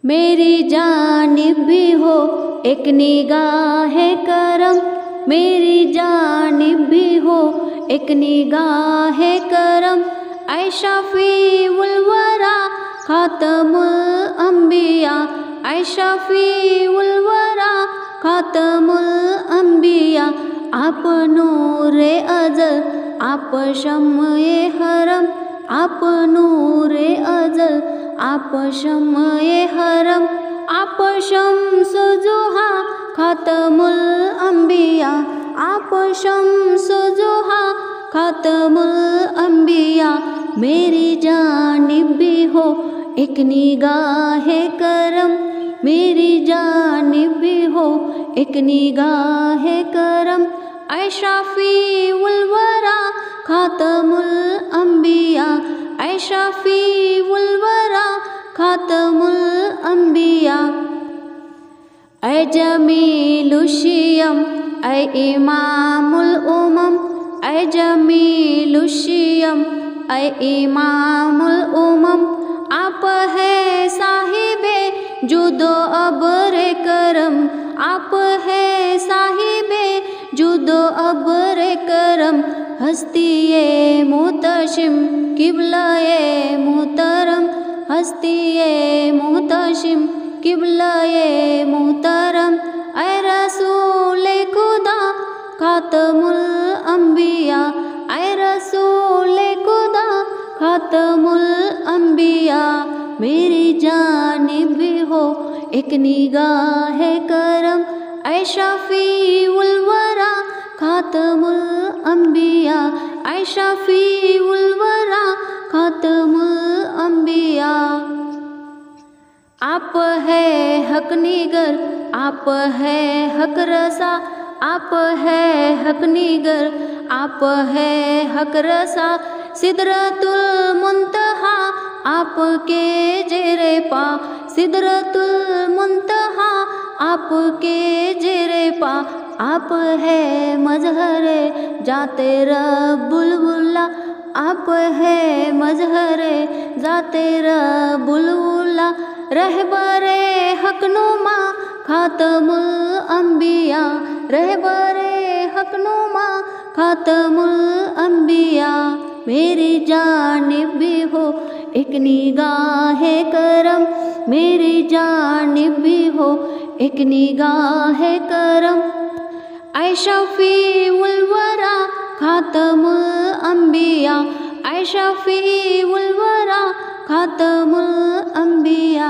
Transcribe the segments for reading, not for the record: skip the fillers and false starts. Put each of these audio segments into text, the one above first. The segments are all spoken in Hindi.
मेरी जानिब भी हो एक निगाह करम, मेरी जानिब भी हो एक निगाह करम। ऐ शफीउल वरा खातमुल अंबिया, ऐ शफीउल वरा खातमुल अंबिया। आप नूरे अजल आप शम्ए हरम, आप नूरे अजल आप शम्ए हरम। आप शम्स जुहा खातमुल अंबिया, आप शम्स जुहा खातमुल अंबिया। मेरी जानिब भी हो एक निगाह करम, मेरी जानिब भी हो एक निगाह करम। ऐ शफीउल वरा खातमुल अंबिया, ऐ शफीउल वरा खातमुल अंबिया। ऐ जमीलुश शियम ऐ इमामुल उमम, ऐ जमीलुश शियम ऐ इमामुल उमम। आप है साहिबे जुदो अब्रे करम, आप है साहिबे जुदो अब्रे करम। हस्तिये मुहतशिम किबलाए मुहतरम, हस्तिये मुहतशिम किबलाए मुहतरम। ऐ रसूले खुदा खातमुल अंबिया, ऐ रसूले खुदा खातमुल अंबिया। मेरी जानिब भी हो एक निगाह करम, ऐ शफीउल वरा खातमुल अंबिया, ऐ शफीउल वरा खातमुल अंबिया। आप है हक निगर आप है हक रसा, आप है हक निगर आप है हक रसा। सिदरतुल मुंतहा आपके जेरे पा, सिदरतुल मुंतहा आपके जेरे पा। आप है मजहरे जाते रब्बुल, आप है मजहरे जाते रब्बुल। रहबरे हकनुमा खातमुल अंबिया, रहबरे हकनुमा खातमुल अंबिया। मेरी जानिब भी हो एक निगाह करम, मेरी जानिब भी हो एक निगाह करम। ऐ शफीउल वरा खातमुल अंबिया, ऐ शफीउल वरा खातमुल अंबिया।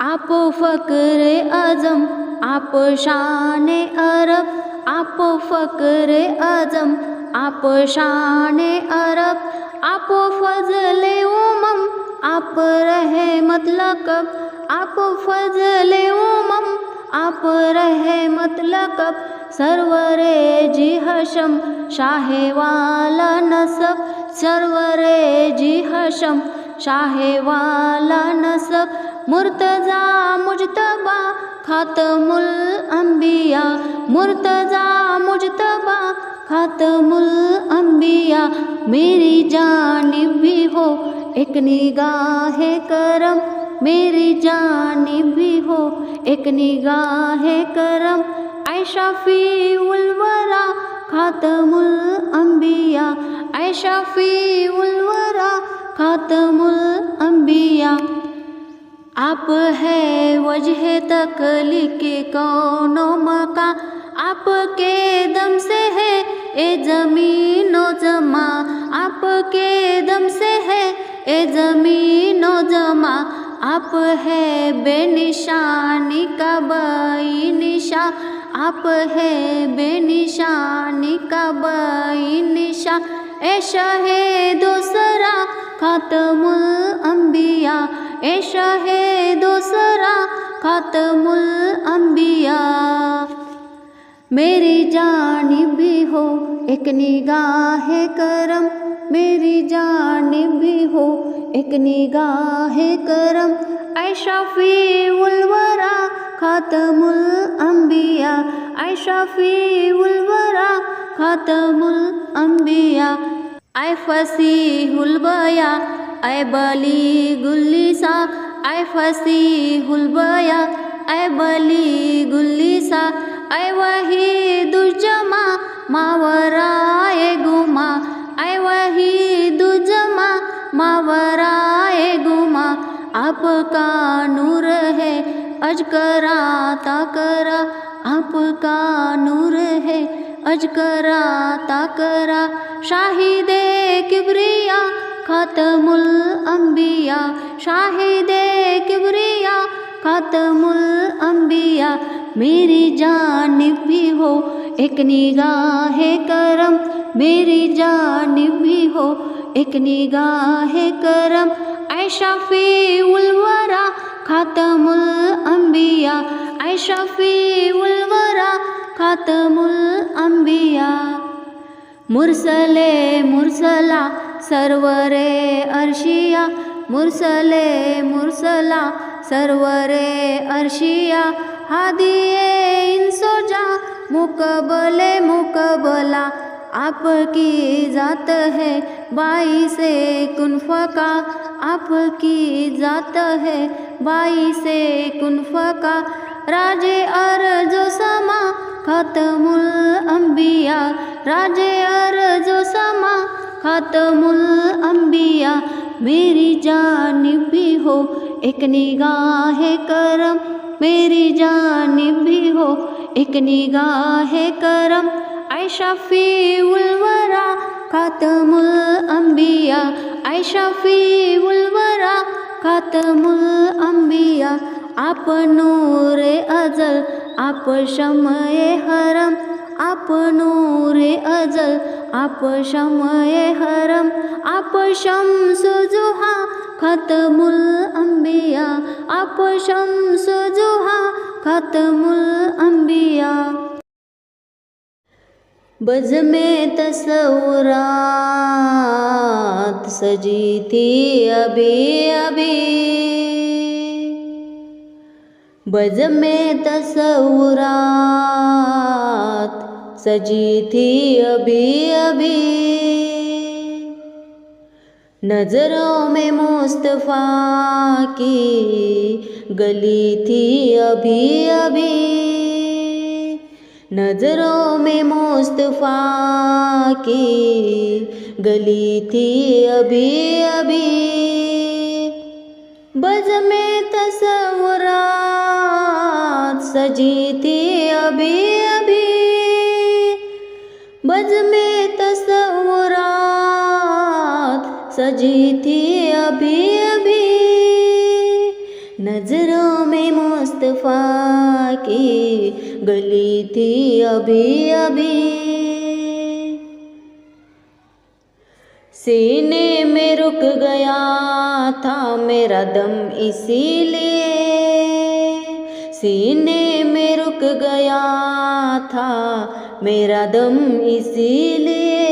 आप फ़क्र आज़म आप शान अरब, आप फ़क्र आज़म आप शान अरब। आप फज़ले उमम आप रहमत लक़ब, आप फज़ले उमम आप रहमत लक़ब। सरवरे जी हशम शाहे वाला नसब, सरवरे जी हशम शाहे वाला नसब। मुर्तज़ा मुजतबा खातमुल अंबिया, मुर्तज़ा मुजतबा खातमुल अंबिया। मेरी जानिब भी हो एक निगाह करम, मेरी जानिब भी हो एक निगाह करम। ऐ शफीउल वरा खातमुल अंबिया, ऐ शफीउल वरा खातमुल अंबिया। आप है वजह तकलीक कौनो मका, आपके दम से है ए ज़मीनो ज़मा, आपके दम से है ए ज़मीनो ज़मा। आप है बेनिशानी का बाई निशा, आप है बेनिशानी का बाई निशा। ए शाहे दूसरा खातमुल अंबिया, ए शाहे दूसरा खातमुल अंबिया। मेरी जानिब भी हो एक निगाह करम, मेरी जानिब भी हो एक निगाह करम। ऐ शफीउल वरा खातमुल अंबिया, ऐ शफीउल वरा खातमुल अंबिया। ऐ फसीहुल बया ऐ बलीगुल लिसा, ऐ फसीहुल बया, ऐ बली गुल्लिसा, ऐ वहीदुज्जमा मावराए गुमा, ऐ वहीदुज्जमा मावराए गुमा। आपका नूर है अजकरा ताकरा, आपका नूर है अजकरा ताकरा। शाहिदे किबरिया खातमुल अंबिया, शाहिदे किबरिया खातमुल अंबिया। मेरी जानिब भी हो एक निगाह करम, मेरी जानिब भी हो एक निगाह करम। ऐ शफीउल वरा खातमुल अंबिया, ऐ शफीउल वरा खातमुल अंबिया। मुरसले मुरसला सरवरे अर्शिया, मुरसले मुरसला सरवरे अर्शिया। हादिए इंसोजा मुकबले मुकबला, आपकी जात है बाइसे कुनफका, आपकी जात है बाइसे कुनफका। राजे अर्जो समा खातमुल अंबिया, राजे अर्जो समा खातमुल अंबिया। मेरी जानिब भी हो एक निगाह करम, मेरी जानिब भी हो एक निगाह करम। ऐ शफीउल वरा खातमुल अंबिया, ऐ शफीउल वरा खातमुल अंबिया। आप नूरे अजल आप शमए हरम, आप नूरे अजल आप शमए हरम। आप शम्सु जुहा खातमुल अंबिया, आप शम्सु जुहा खातमुल अंबिया। बज़ में तसव्वुरात सजी थी अभी अभी, बज़ में तसव्वुरात सजी थी अभी अभी। नज़रों में मुस्तफ़ा की गली थी अभी अभी, नज़रों में मुस्तफ़ा की गली थी अभी अभी। बज़ में तसव्वुरात सजी थी अभी अभी, बज़ में तसव्वुरात सजी थी अभी अभी। नज़रों में मुस्तफ़ा की गली थी अभी अभी। सीने में रुक गया था मेरा दम इसीलिए, सीने में रुक गया था मेरा दम इसीलिए।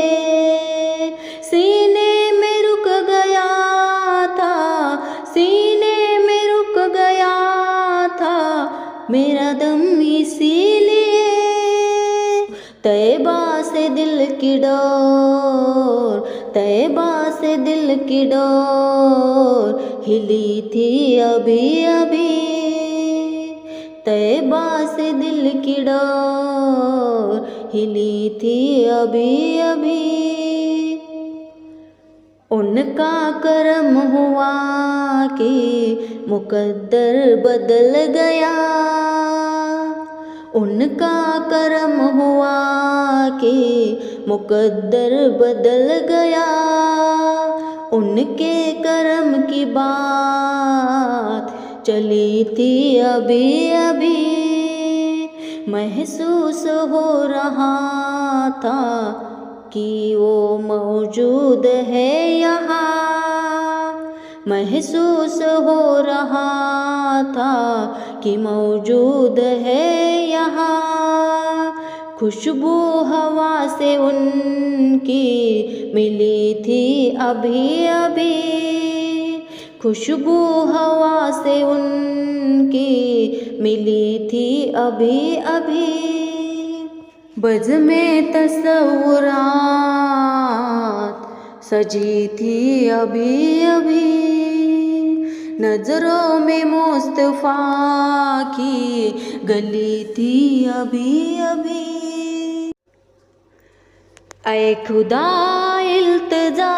सीने में रुक गया था, सीने में रुक गया था मेरा दम इसीलिए। तैबा से दिल की डोर, तैबा से दिल की डोर हिली थी अभी अभी, तैबा से दिल की डोर हिली थी अभी अभी। उनका करम हुआ कि मुकद्दर बदल गया, उनका करम हुआ कि मुकद्दर बदल गया। उनके करम की बात चली थी अभी अभी, महसूस हो रहा था कि वो मौजूद है यहाँ, महसूस हो रहा था कि मौजूद है यहाँ। खुशबू हवा से उनकी मिली थी अभी अभी, खुशबू हवा से उनकी मिली थी अभी अभी। बज़ में तसव्वुरात सजी थी अभी अभी, नजरों में मुस्तफा की गली थी अभी अभी। ऐ खुदा इल्तिजा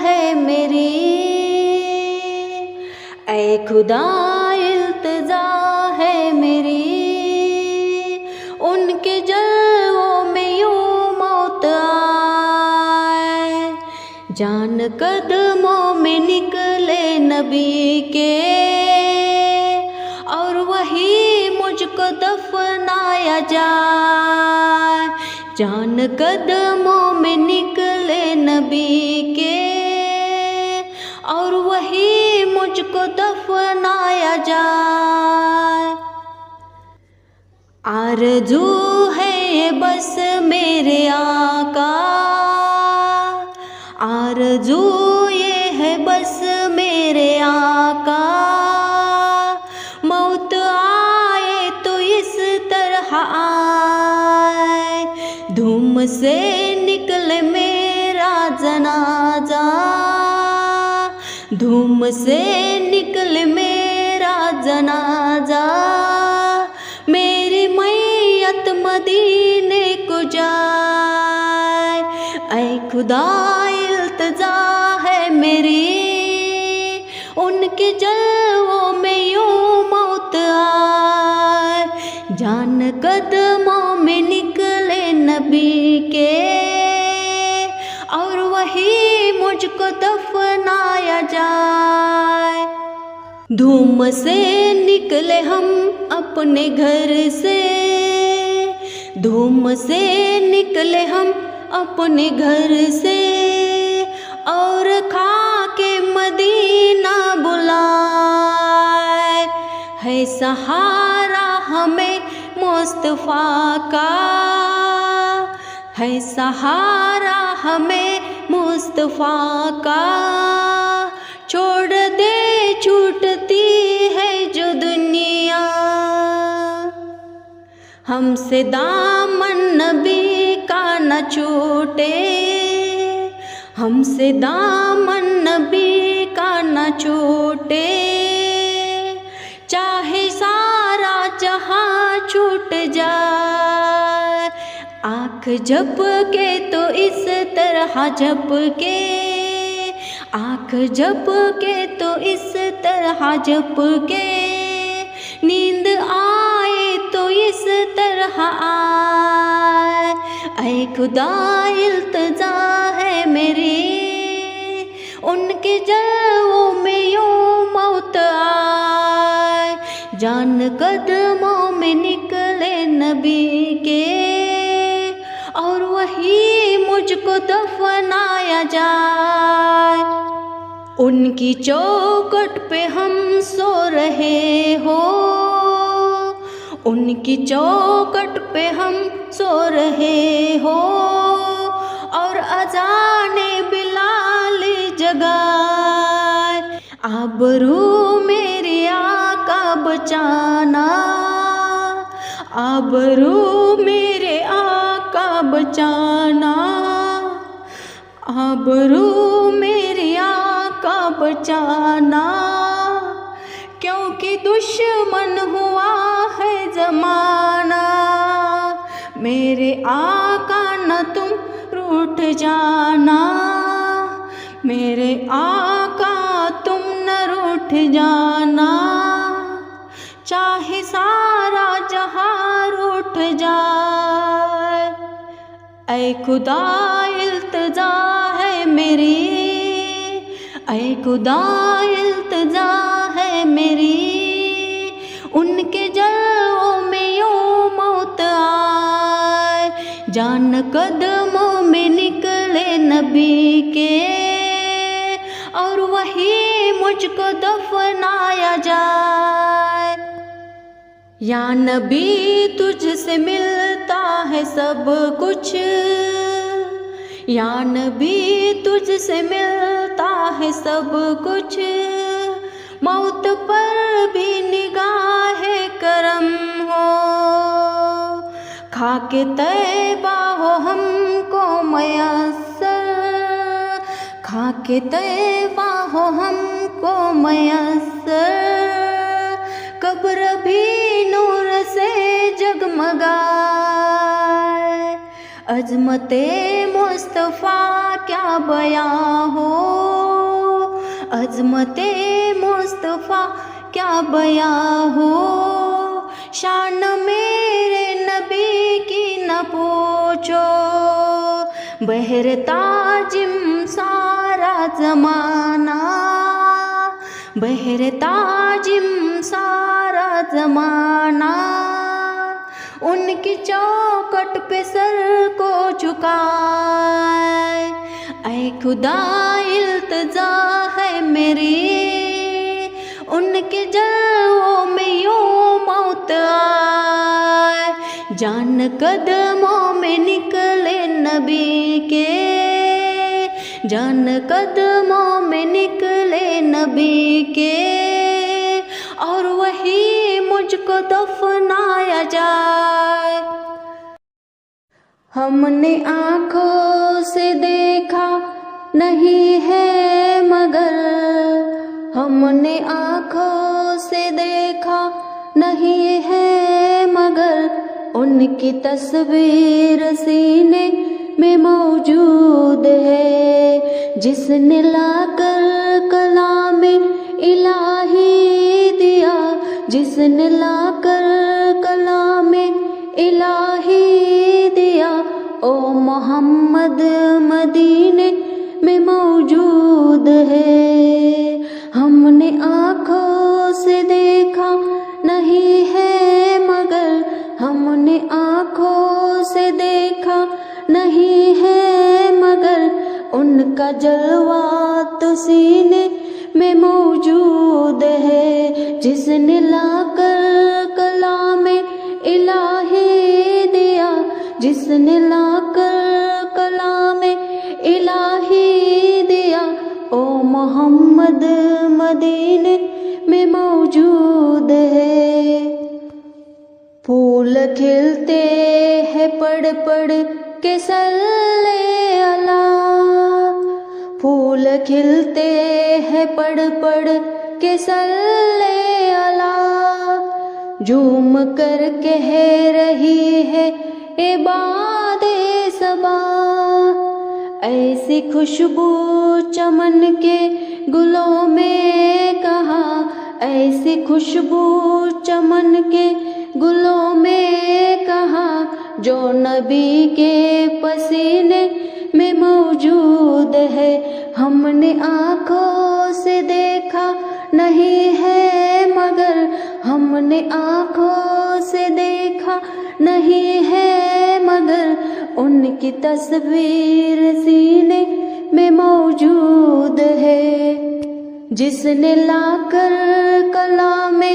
है मेरी, ऐ खुदा इल्तिजा है मेरी, उनके जलवों में यूं मौत आए। जान कदमों में निकले नबी के, और वही मुझको दफनाया जाए। जान कदमों में निकले नबी के, और वही मुझको दफनाया जाए। आरज़ू है ये बस मेरे आका, आरज़ू ये है बस मेरे आका, मौत आए तो इस तरह आए। धूम से निकले मेरा जनाजा, धूम से निकले मेरा जनाजा, मेरी मैयत मदीने को जाए। ऐ खुदा इल्तिजा है मेरी, उनके जलवों में यूं मौत आए। जान कदमों में निकले नबी के, और वही मुझको दफनाया जाए। धूम से निकले हम अपने घर से, धूम से निकले हम अपने घर से, और खा के मदीना बुलाए। है सहारा हमें मुस्तफा का, है सहारा हमें मुस्तफा का, छोड़ दे छूटती है जो दुनिया। हमसे दामन नबी का न छूटे, हमसे दामन नबी का न छूटे, चाहे सारा जहां छूट जाए। आँख झपके तो इस तरह झपके, आँख झपके तो इस तरह झपके, नींद आए तो इस तरह आए। ऐ खुदा इल्तिजा है मेरी, उनके जलवों में यूं मौत आए। जान कदमों में निकले नबी के, और वही मुझको दफनाया जाए। उनकी चौखट पे हम सो रहे हो, उनकी चौखट पे हम सो रहे हो, और अज़ाने बिलाल जगाए। आबरू मेरे आका बचाना, आबरू मेरे आका बचाना, आबरू मेरे आका बचाना, क्योंकि दुश्मन हुआ है ज़माना। मेरे आका न तुम रूठ जाना, मेरे आका तुम न रूठ जाना, चाहे सारा जहां रूठ जाए। ऐ खुदा इल्तिजा है मेरी, ऐ खुदा इल्तिजा है मेरी, उनके जलवों में यूं मौत आए। जान कदमों में निकले नबी के, और वही मुझको दफनाया जाए। या नबी तुझसे मिलता है सब कुछ, या नबी तुझसे मिलता है सब कुछ, मौत पर भी निगाह करम हो। खाके तैबा हो हमको मयस्सर, खाके तैबा हो हमको मयस्सर, कब्र भी नूर से जगमगाए। अज़मते मुस्तफ़ा क्या बयां हो, अज़मते मुस्तफ़ा क्या बयां हो। शान मेरे नबी की न पूछो, बहरताजिम सारा ज़माना, बहरताजिम सारा ज़माना। उनकी चौखट पे सर को झुकाए, ऐ खुदा इल्तिजा है मेरी, उनके जलवों में यूं मौत आए। जान कदमों में निकले नबी के, जान कदमों में निकले नबी के, और वही मुझको दफनाया जाए। हमने आँखों से देखा नहीं है मगर, हमने आँखों से देखा नहीं है मगर, उनकी तस्वीर सीने में मौजूद है। जिसने लाकर कलामे इलाही दिया, जिसने लाकर कलामे इलाही दिया, ओ मोहम्मद मदीने में मौजूद है। हमने आँखों से देखा नहीं है मगर, हमने आँखों से देखा नहीं है मगर, उनका जलवा तो सीने में मौजूद है। जिसने लाकर कलामे इलाही दिया, जिसने लाकर कलामे इलाही दिया, ओ मोहम्मद मदीने में मौजूद है। फूल खिलते हैं पढ़ पढ़ के सल्ले अला, फूल खिलते हैं पढ़ पढ़ के सल्ले अला। झूम कर कह रही है ए बादे सबा, ऐसी खुशबू चमन के गुलों में कहा, ऐसी खुशबू चमन के गुलों में कहा, जो नबी के पसीने में मौजूद है। हमने आँखों से देखा नहीं है मगर, हमने आँखों से देखा नहीं है मगर, उनकी तस्वीर सीने में मौजूद है। जिसने लाकर कलामे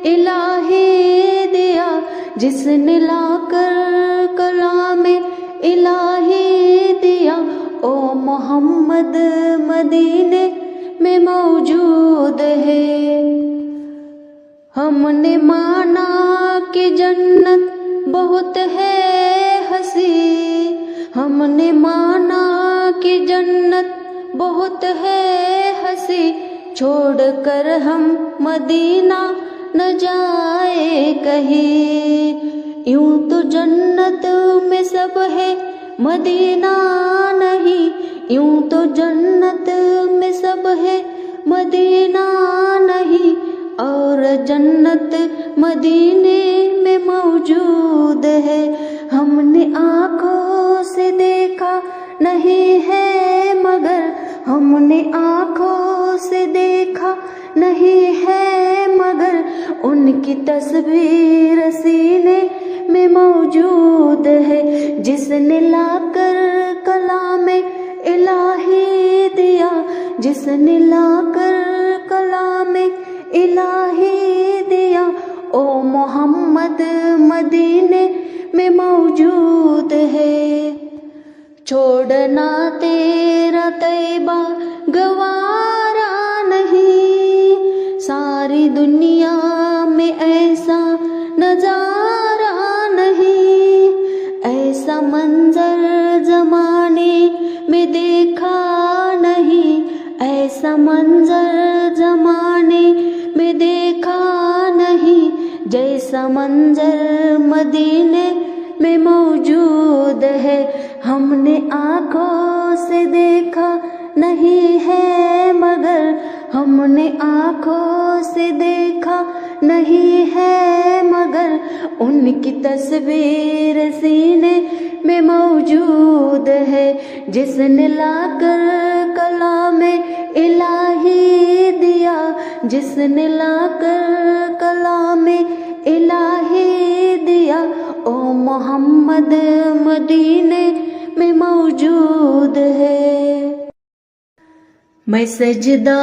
इलाही दिया, जिसने लाकर कलामे इलाही दिया, ओ मोहम्मद मदीने में मौजूद है। हमने माना कि जन्नत बहुत है हंसी, हमने माना कि जन्नत बहुत है हंसी, छोड़कर हम मदीना न जाए कहीं। यूं तो जन्नत में सब है मदीना नहीं, यूं तो जन्नत में सब है मदीना नहीं, और जन्नत मदीने में मौजूद है। हमने आँखों से देखा नहीं है मगर, हमने आँखों से देखा नहीं है मगर, उनकी तस्वीर सीने में मौजूद है। जिसने लाकर कलामे इलाही दिया, जिसने लाकर कलामे इलाही दिया, ओ मोहम्मद मदीने में मौजूद है। छोड़ना तेरा तैबा गवारा नहीं, सारी दुनिया में ऐसा नजारा नहीं, ऐसा मंजर जमाने में देखा नहीं, ऐसा मंजर जमाने जैसा मंजर मदीने में मौजूद है, हमने आँखों से देखा नहीं है मगर, हमने आँखों से देखा नहीं है मगर, उनकी तस्वीर सीने में मौजूद है, जिसने लाकर कलामे इलाही दिया, जिसने लाकर कलामे इलाही दिया, ओ मोहम्मद मदीने में मौजूद है। मैं सजदा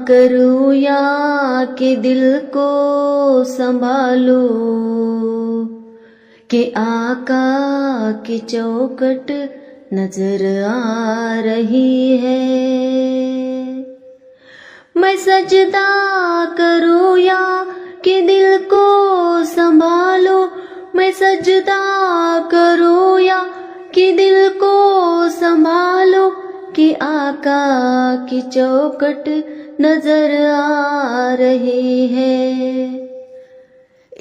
करूँ या कि दिल को संभालूं, कि आका की चौखट नजर आ रही है। मैं सजदा करूँ या कि दिल को संभालूं, मैं सजदा करूँ या कि दिल को संभालूं, कि आका की चौखट नजर आ रही है।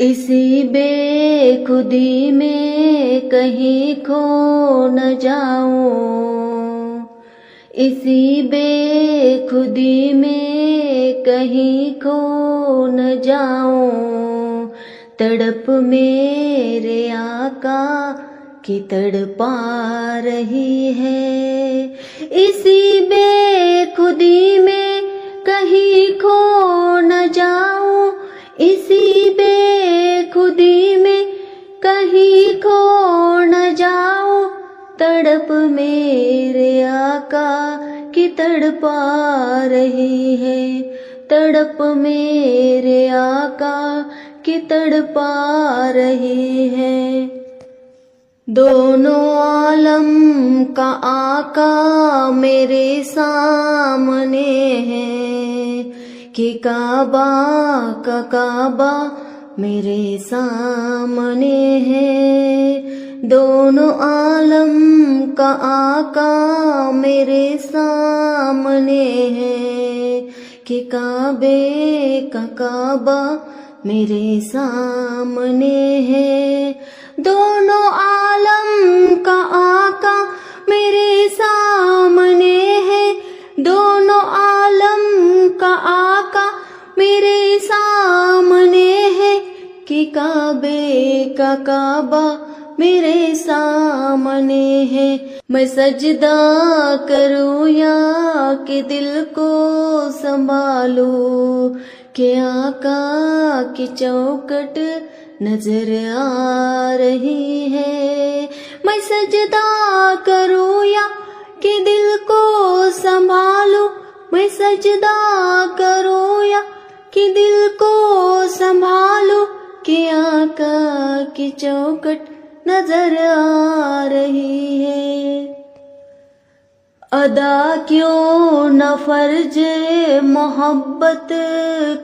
इसी बेखुदी में कहीं खो न जाऊं, इसी बेखुदी में कहीं खो न जाऊं, तड़प मेरे आका की तड़पा रही है। इसी बेखुदी में कहीं खो न जाऊं, इसी बेखुदी में कहीं खो न जाऊं, तड़प मेरे आका की तड़पा रही है, तड़प मेरे आका की तड़पा रही है। दोनों आलम का आका मेरे सामने है, कि काबा का काबा मेरे सामने है। दोनों आलम का आका मेरे सामने है, कि काबे का काबा मेरे सामने है। दोनों आलम का आका मेरे सामने है, दोनों आलम का आका मेरे सामने है, कि काबे का काबा मेरे सामने है। मैं सजदा करूँ या कि दिल को संभालूं, कि आका की चौखट नजर आ रही है। मैं सजदा करूँ या कि दिल को संभालूं, मैं सजदा करूँ या कि दिल को संभालूं, कि आका की चौखट नजर आ रही है। अदा क्यों न फर्ज मोहब्बत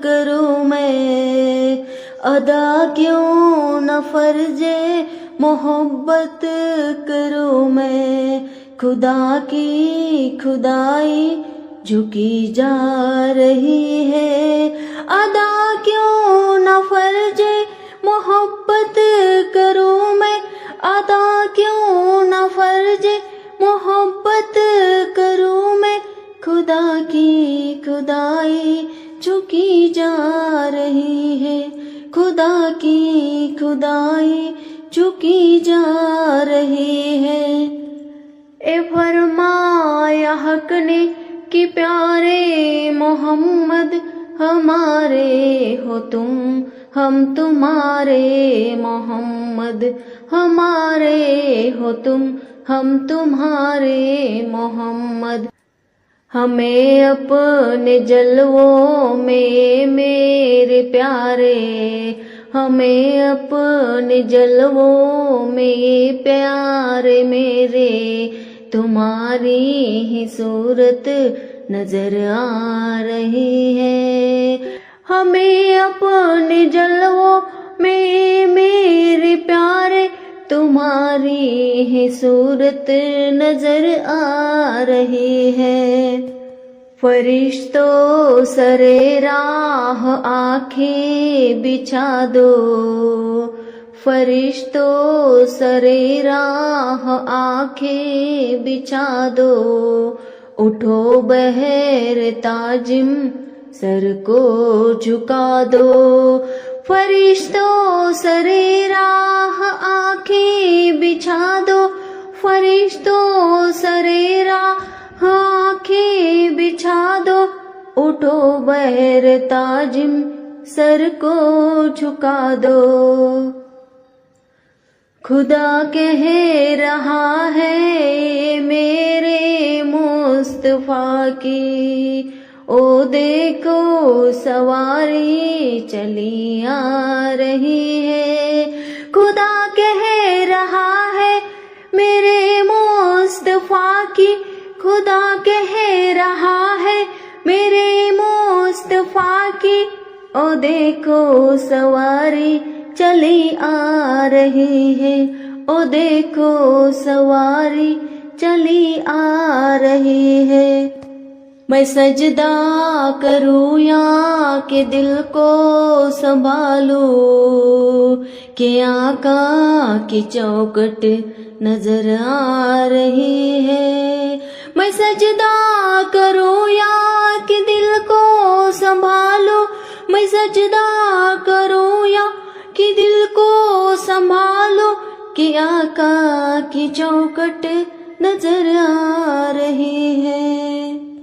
करूँ मैं, अदा क्यों न फर्ज मोहब्बत करूँ मैं, खुदा की खुदाई झुकी जा रही है। अदा क्यों न फर्ज मोहब्बत करूँ मैं, अदा क्यों न फर्ज मोहब्बत करूँ मैं, खुदा की खुदाई झुकी जा रही है, खुदा की खुदाई झुकी जा रही है। ए फरमाया हक ने कि प्यारे मोहम्मद हमारे हो तुम, हम तुम्हारे मोहम्मद हमारे हो तुम, हम तुम्हारे मोहम्मद। हमें अपने जलवों में मेरे प्यारे, हमें अपने जलवों में प्यारे मेरे, तुम्हारी ही सूरत नजर आ रही है। हमें अपने जलवों में मेरे प्यारे, तुम्हारी ही सूरत नजर आ रही है। फरिश्तों सरे राह आंखें बिछा दो, फरिश्तों सरे राह आंखें बिछा दो। उठो बहर ताजिम सर को झुका दो, फरिश्तों सरे राह आंखें बिछा दो, फरिश्तों सरे राह आंखें बिछा दो। उठो बहर ताजिम सर को झुका दो। खुदा कह रहा है मेरे मुस्तफा की, ओ देखो सवारी चली आ रही है। खुदा कह रहा है मेरे मुस्तफा की, खुदा कह रहा है मेरे मुस्तफा की, ओ देखो सवारी चली आ रही है, ओ देखो सवारी चली आ रही है। मैं सजदा करूं या कि दिल को संभालूं, कि आका की चौखट नजर आ रही है। मैं सजदा करूं या कि दिल को संभालूं, मैं सजदा करूं या कि दिल को संभालो, कि आका की चौखट नजर आ रही है।